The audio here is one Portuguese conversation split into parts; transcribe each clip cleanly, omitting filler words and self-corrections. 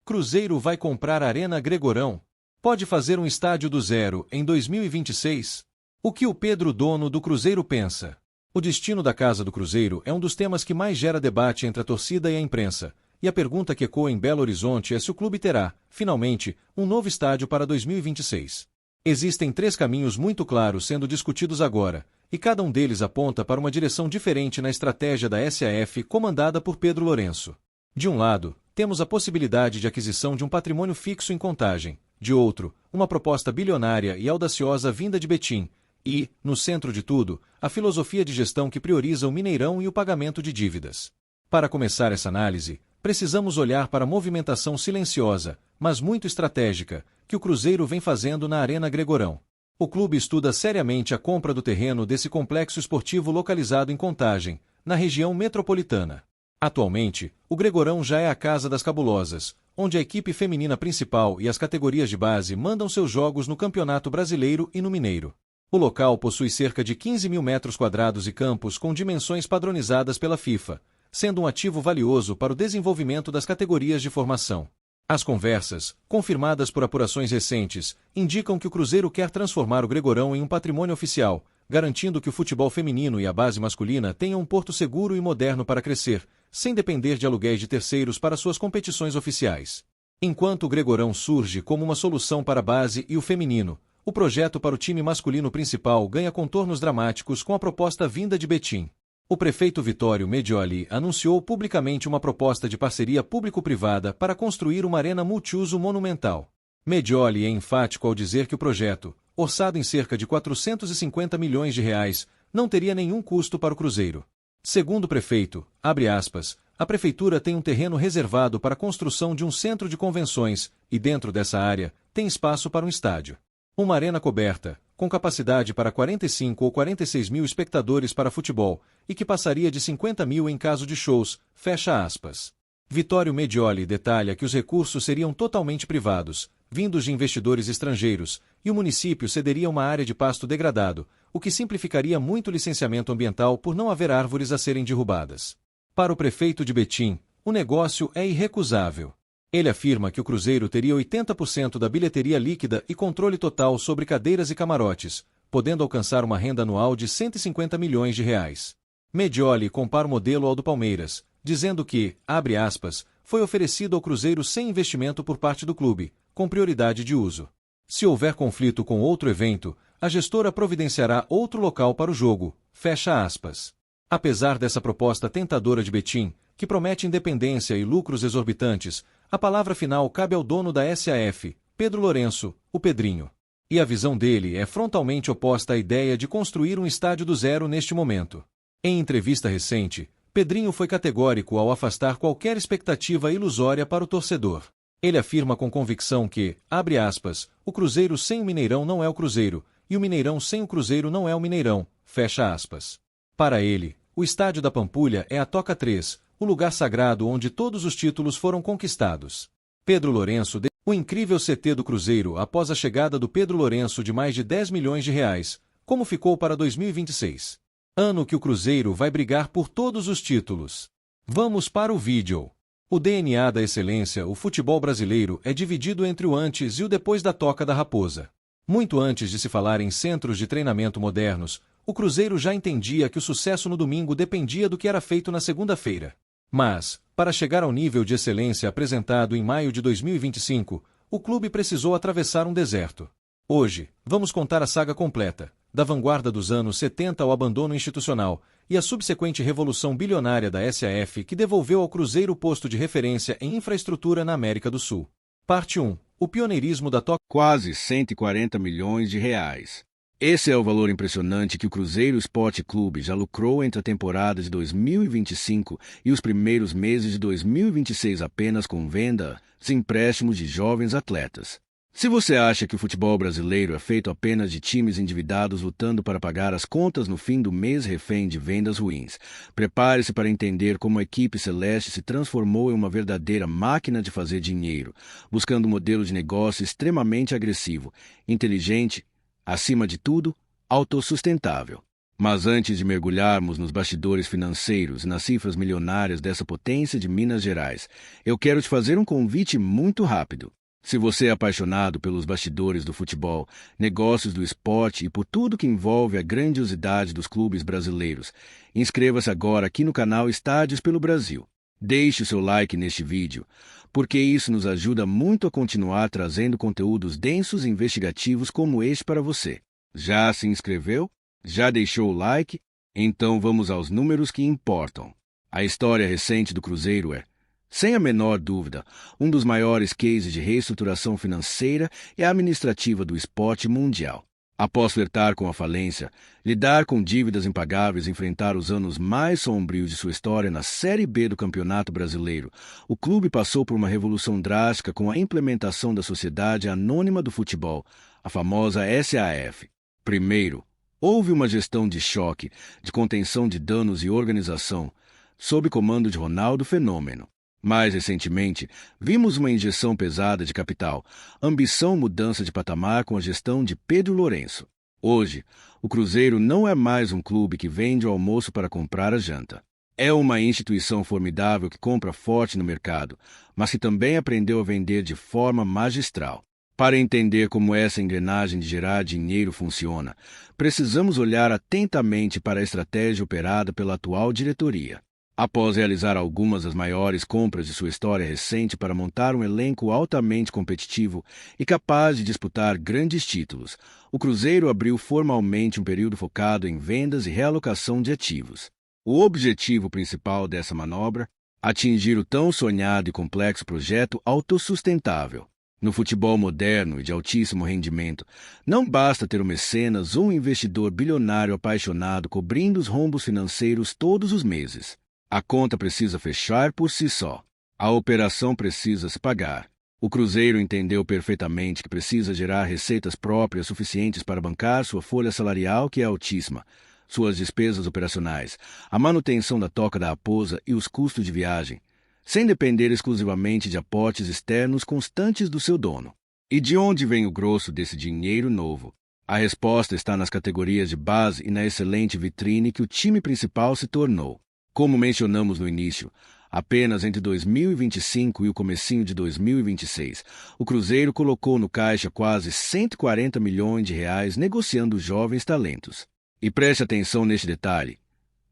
Cruzeiro vai comprar Arena Gregorão. Pode fazer um estádio do zero em 2026? O que o Pedro, dono do Cruzeiro, pensa? O destino da Casa do Cruzeiro é um dos temas que mais gera debate entre a torcida e a imprensa, e a pergunta que ecoa em Belo Horizonte é se o clube terá, finalmente, um novo estádio para 2026. Existem 3 caminhos muito claros sendo discutidos agora, e cada um deles aponta para uma direção diferente na estratégia da SAF comandada por Pedro Lourenço. De um lado, temos a possibilidade de aquisição de um patrimônio fixo em Contagem, de outro, uma proposta bilionária e audaciosa vinda de Betim, e, no centro de tudo, a filosofia de gestão que prioriza o Mineirão e o pagamento de dívidas. Para começar essa análise, precisamos olhar para a movimentação silenciosa, mas muito estratégica, que o Cruzeiro vem fazendo na Arena Gregorão. O clube estuda seriamente a compra do terreno desse complexo esportivo localizado em Contagem, na região metropolitana. Atualmente, o Gregorão já é a Casa das Cabulosas, onde a equipe feminina principal e as categorias de base mandam seus jogos no Campeonato Brasileiro e no Mineiro. O local possui cerca de 15 mil metros quadrados e campos com dimensões padronizadas pela FIFA, sendo um ativo valioso para o desenvolvimento das categorias de formação. As conversas, confirmadas por apurações recentes, indicam que o Cruzeiro quer transformar o Gregorão em um patrimônio oficial, garantindo que o futebol feminino e a base masculina tenham um porto seguro e moderno para crescer, sem depender de aluguéis de terceiros para suas competições oficiais. Enquanto o Gregorão surge como uma solução para a base e o feminino, o projeto para o time masculino principal ganha contornos dramáticos com a proposta vinda de Betim. O prefeito Vitório Medioli anunciou publicamente uma proposta de parceria público-privada para construir uma arena multiuso monumental. Medioli é enfático ao dizer que o projeto, orçado em cerca de 450 milhões de reais, não teria nenhum custo para o Cruzeiro. Segundo o prefeito, abre aspas, a prefeitura tem um terreno reservado para a construção de um centro de convenções e dentro dessa área tem espaço para um estádio. Uma arena coberta, com capacidade para 45 ou 46 mil espectadores para futebol, e que passaria de 50 mil em caso de shows, fecha aspas. Vitório Medioli detalha que os recursos seriam totalmente privados, vindos de investidores estrangeiros, e o município cederia uma área de pasto degradado, o que simplificaria muito o licenciamento ambiental por não haver árvores a serem derrubadas. Para o prefeito de Betim, o negócio é irrecusável. Ele afirma que o Cruzeiro teria 80% da bilheteria líquida e controle total sobre cadeiras e camarotes, podendo alcançar uma renda anual de 150 milhões de reais. Medioli compara o modelo ao do Palmeiras, dizendo que, abre aspas, foi oferecido ao Cruzeiro sem investimento por parte do clube, com prioridade de uso. Se houver conflito com outro evento, a gestora providenciará outro local para o jogo, fecha aspas. Apesar dessa proposta tentadora de Betim, que promete independência e lucros exorbitantes, a palavra final cabe ao dono da SAF, Pedro Lourenço, o Pedrinho. E a visão dele é frontalmente oposta à ideia de construir um estádio do zero neste momento. Em entrevista recente, Pedrinho foi categórico ao afastar qualquer expectativa ilusória para o torcedor. Ele afirma com convicção que, abre aspas, o Cruzeiro sem o Mineirão não é o Cruzeiro, e o Mineirão sem o Cruzeiro não é o Mineirão, fecha aspas. Para ele, o estádio da Pampulha é a Toca 3, o lugar sagrado onde todos os títulos foram conquistados. Pedro Lourenço o incrível CT do Cruzeiro após a chegada do Pedro Lourenço de mais de 10 milhões de reais, como ficou para 2026. Ano que o Cruzeiro vai brigar por todos os títulos. Vamos para o vídeo. O DNA da excelência, o futebol brasileiro é dividido entre o antes e o depois da Toca da Raposa. Muito antes de se falar em centros de treinamento modernos, o Cruzeiro já entendia que o sucesso no domingo dependia do que era feito na segunda-feira. Mas, para chegar ao nível de excelência apresentado em maio de 2025, o clube precisou atravessar um deserto. Hoje, vamos contar a saga completa, da vanguarda dos anos 70 ao abandono institucional, e a subsequente revolução bilionária da SAF que devolveu ao Cruzeiro o posto de referência em infraestrutura na América do Sul. Parte 1. O pioneirismo da Toca. Quase 140 milhões de reais. Esse é o valor impressionante que o Cruzeiro Esporte Clube já lucrou entre a temporada de 2025 e os primeiros meses de 2026 apenas com vendas e empréstimos de jovens atletas. Se você acha que o futebol brasileiro é feito apenas de times endividados lutando para pagar as contas no fim do mês refém de vendas ruins, prepare-se para entender como a equipe celeste se transformou em uma verdadeira máquina de fazer dinheiro, buscando um modelo de negócio extremamente agressivo, inteligente, acima de tudo, autossustentável. Mas antes de mergulharmos nos bastidores financeiros e nas cifras milionárias dessa potência de Minas Gerais, eu quero te fazer um convite muito rápido. Se você é apaixonado pelos bastidores do futebol, negócios do esporte e por tudo que envolve a grandiosidade dos clubes brasileiros, inscreva-se agora aqui no canal Estádios pelo Brasil. Deixe o seu like neste vídeo, porque isso nos ajuda muito a continuar trazendo conteúdos densos e investigativos como este para você. Já se inscreveu? Já deixou o like? Então vamos aos números que importam. A história recente do Cruzeiro é, sem a menor dúvida, um dos maiores cases de reestruturação financeira e administrativa do esporte mundial. Após flertar com a falência, lidar com dívidas impagáveis e enfrentar os anos mais sombrios de sua história na Série B do Campeonato Brasileiro, o clube passou por uma revolução drástica com a implementação da Sociedade Anônima do Futebol, a famosa SAF. Primeiro, houve uma gestão de choque, de contenção de danos e organização, sob comando de Ronaldo Fenômeno. Mais recentemente, vimos uma injeção pesada de capital, ambição mudança de patamar com a gestão de Pedro Lourenço. Hoje, o Cruzeiro não é mais um clube que vende o almoço para comprar a janta. É uma instituição formidável que compra forte no mercado, mas que também aprendeu a vender de forma magistral. Para entender como essa engrenagem de gerar dinheiro funciona, precisamos olhar atentamente para a estratégia operada pela atual diretoria. Após realizar algumas das maiores compras de sua história recente para montar um elenco altamente competitivo e capaz de disputar grandes títulos, o Cruzeiro abriu formalmente um período focado em vendas e realocação de ativos. O objetivo principal dessa manobra? Atingir o tão sonhado e complexo projeto autossustentável. No futebol moderno e de altíssimo rendimento, não basta ter um mecenas ou um investidor bilionário apaixonado cobrindo os rombos financeiros todos os meses. A conta precisa fechar por si só. A operação precisa se pagar. O Cruzeiro entendeu perfeitamente que precisa gerar receitas próprias suficientes para bancar sua folha salarial, que é altíssima, suas despesas operacionais, a manutenção da Toca da Raposa e os custos de viagem, sem depender exclusivamente de aportes externos constantes do seu dono. E de onde vem o grosso desse dinheiro novo? A resposta está nas categorias de base e na excelente vitrine que o time principal se tornou. Como mencionamos no início, apenas entre 2025 e o comecinho de 2026, o Cruzeiro colocou no caixa quase 140 milhões de reais negociando jovens talentos. E preste atenção neste detalhe.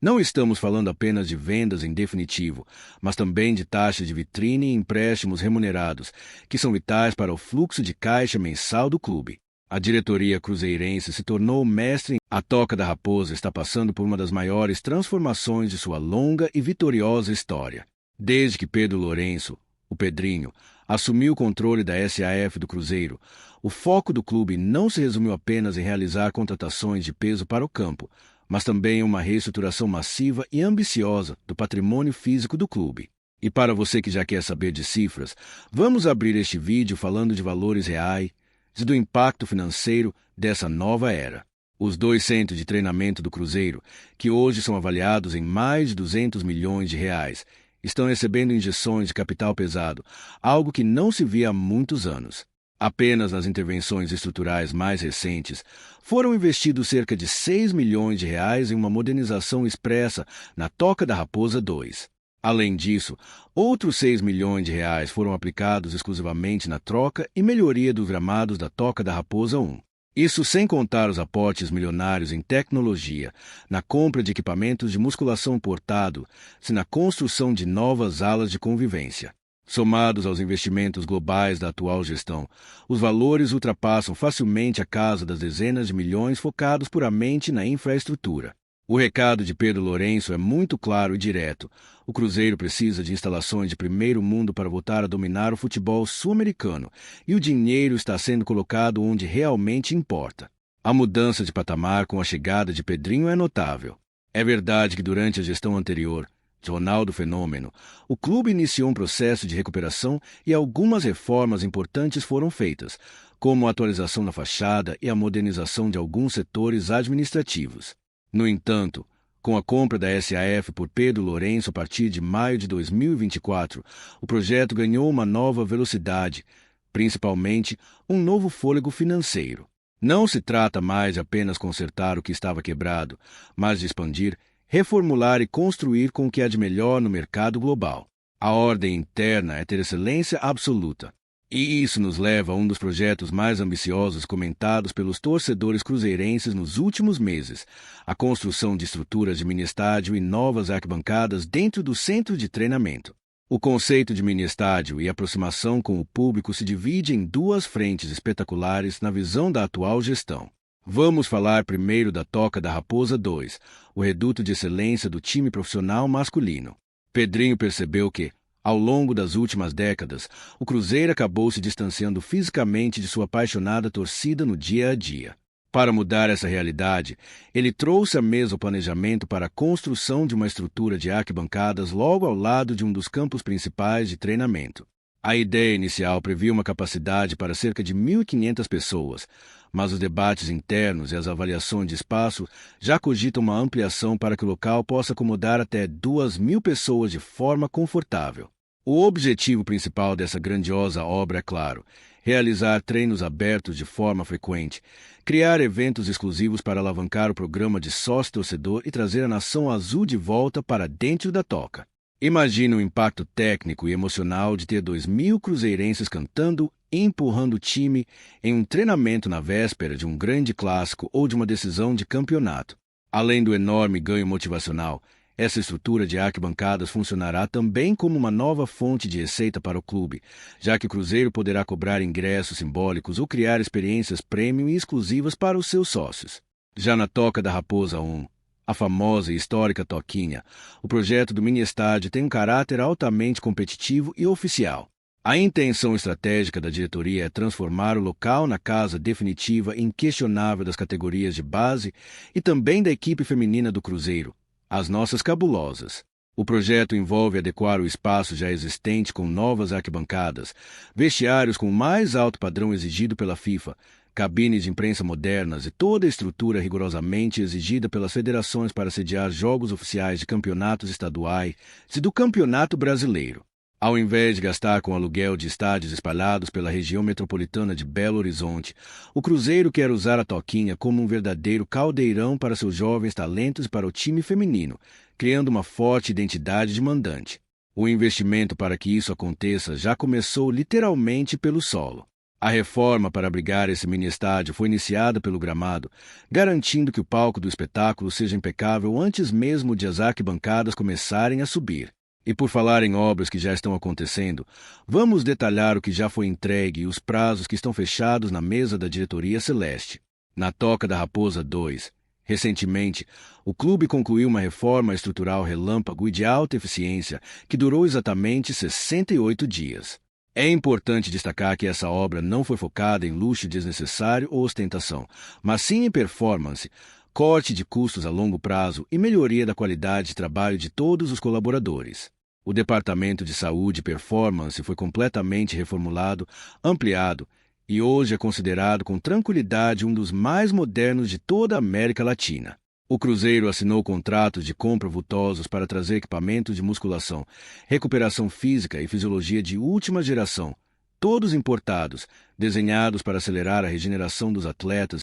Não estamos falando apenas de vendas em definitivo, mas também de taxas de vitrine e empréstimos remunerados, que são vitais para o fluxo de caixa mensal do clube. A diretoria cruzeirense se tornou mestre em A Toca da Raposa está passando por uma das maiores transformações de sua longa e vitoriosa história. Desde que Pedro Lourenço, o Pedrinho, assumiu o controle da SAF do Cruzeiro, o foco do clube não se resumiu apenas em realizar contratações de peso para o campo, mas também em uma reestruturação massiva e ambiciosa do patrimônio físico do clube. E para você que já quer saber de cifras, vamos abrir este vídeo falando de valores reais e do impacto financeiro dessa nova era. Os 2 centros de treinamento do Cruzeiro, que hoje são avaliados em mais de 200 milhões de reais, estão recebendo injeções de capital pesado, algo que não se via há muitos anos. Apenas nas intervenções estruturais mais recentes, foram investidos cerca de 6 milhões de reais em uma modernização expressa na Toca da Raposa 2. Além disso, outros 6 milhões de reais foram aplicados exclusivamente na troca e melhoria dos gramados da Toca da Raposa 1. Isso sem contar os aportes milionários em tecnologia, na compra de equipamentos de musculação portado, e na construção de novas alas de convivência. Somados aos investimentos globais da atual gestão, os valores ultrapassam facilmente a casa das dezenas de milhões focados puramente na infraestrutura. O recado de Pedro Lourenço é muito claro e direto. O Cruzeiro precisa de instalações de primeiro mundo para voltar a dominar o futebol sul-americano, e o dinheiro está sendo colocado onde realmente importa. A mudança de patamar com a chegada de Pedrinho é notável. É verdade que durante a gestão anterior, de Ronaldo Fenômeno, o clube iniciou um processo de recuperação e algumas reformas importantes foram feitas, como a atualização da fachada e a modernização de alguns setores administrativos. No entanto, com a compra da SAF por Pedro Lourenço a partir de maio de 2024, o projeto ganhou uma nova velocidade, principalmente um novo fôlego financeiro. Não se trata mais de apenas consertar o que estava quebrado, mas de expandir, reformular e construir com o que há de melhor no mercado global. A ordem interna é ter excelência absoluta. E isso nos leva a um dos projetos mais ambiciosos comentados pelos torcedores cruzeirenses nos últimos meses: a construção de estruturas de mini-estádio e novas arquibancadas dentro do centro de treinamento. O conceito de mini-estádio e aproximação com o público se divide em duas frentes espetaculares na visão da atual gestão. Vamos falar primeiro da Toca da Raposa 2, o reduto de excelência do time profissional masculino. Pedrinho percebeu que, ao longo das últimas décadas, o Cruzeiro acabou se distanciando fisicamente de sua apaixonada torcida no dia a dia. Para mudar essa realidade, ele trouxe à mesa o planejamento para a construção de uma estrutura de arquibancadas logo ao lado de um dos campos principais de treinamento. A ideia inicial previa uma capacidade para cerca de 1.500 pessoas, mas os debates internos e as avaliações de espaço já cogitam uma ampliação para que o local possa acomodar até 2.000 pessoas de forma confortável. O objetivo principal dessa grandiosa obra é claro: realizar treinos abertos de forma frequente, criar eventos exclusivos para alavancar o programa de sócio-torcedor e trazer a nação azul de volta para dentro da Toca. Imagine o impacto técnico e emocional de ter 2.000 cruzeirenses cantando e empurrando o time em um treinamento na véspera de um grande clássico ou de uma decisão de campeonato. Além do enorme ganho motivacional, essa estrutura de arquibancadas funcionará também como uma nova fonte de receita para o clube, já que o Cruzeiro poderá cobrar ingressos simbólicos ou criar experiências premium e exclusivas para os seus sócios. Já na Toca da Raposa 1, a famosa e histórica Toquinha, o projeto do mini-estádio tem um caráter altamente competitivo e oficial. A intenção estratégica da diretoria é transformar o local na casa definitiva e inquestionável das categorias de base e também da equipe feminina do Cruzeiro, as nossas cabulosas. O projeto envolve adequar o espaço já existente com novas arquibancadas, vestiários com o mais alto padrão exigido pela FIFA, cabines de imprensa modernas e toda a estrutura rigorosamente exigida pelas federações para sediar jogos oficiais de campeonatos estaduais e do Campeonato Brasileiro. Ao invés de gastar com aluguel de estádios espalhados pela região metropolitana de Belo Horizonte, o Cruzeiro quer usar a Toquinha como um verdadeiro caldeirão para seus jovens talentos e para o time feminino, criando uma forte identidade de mandante. O investimento para que isso aconteça já começou literalmente pelo solo. A reforma para abrigar esse mini-estádio foi iniciada pelo gramado, garantindo que o palco do espetáculo seja impecável antes mesmo de as arquibancadas começarem a subir. E por falar em obras que já estão acontecendo, vamos detalhar o que já foi entregue e os prazos que estão fechados na mesa da diretoria celeste. Na Toca da Raposa 2, recentemente, o clube concluiu uma reforma estrutural relâmpago e de alta eficiência que durou exatamente 68 dias. É importante destacar que essa obra não foi focada em luxo desnecessário ou ostentação, mas sim em performance, corte de custos a longo prazo e melhoria da qualidade de trabalho de todos os colaboradores. O Departamento de Saúde e Performance foi completamente reformulado, ampliado e hoje é considerado com tranquilidade um dos mais modernos de toda a América Latina. O Cruzeiro assinou contratos de compra vultosos para trazer equipamentos de musculação, recuperação física e fisiologia de última geração, todos importados, desenhados para acelerar a regeneração dos atletas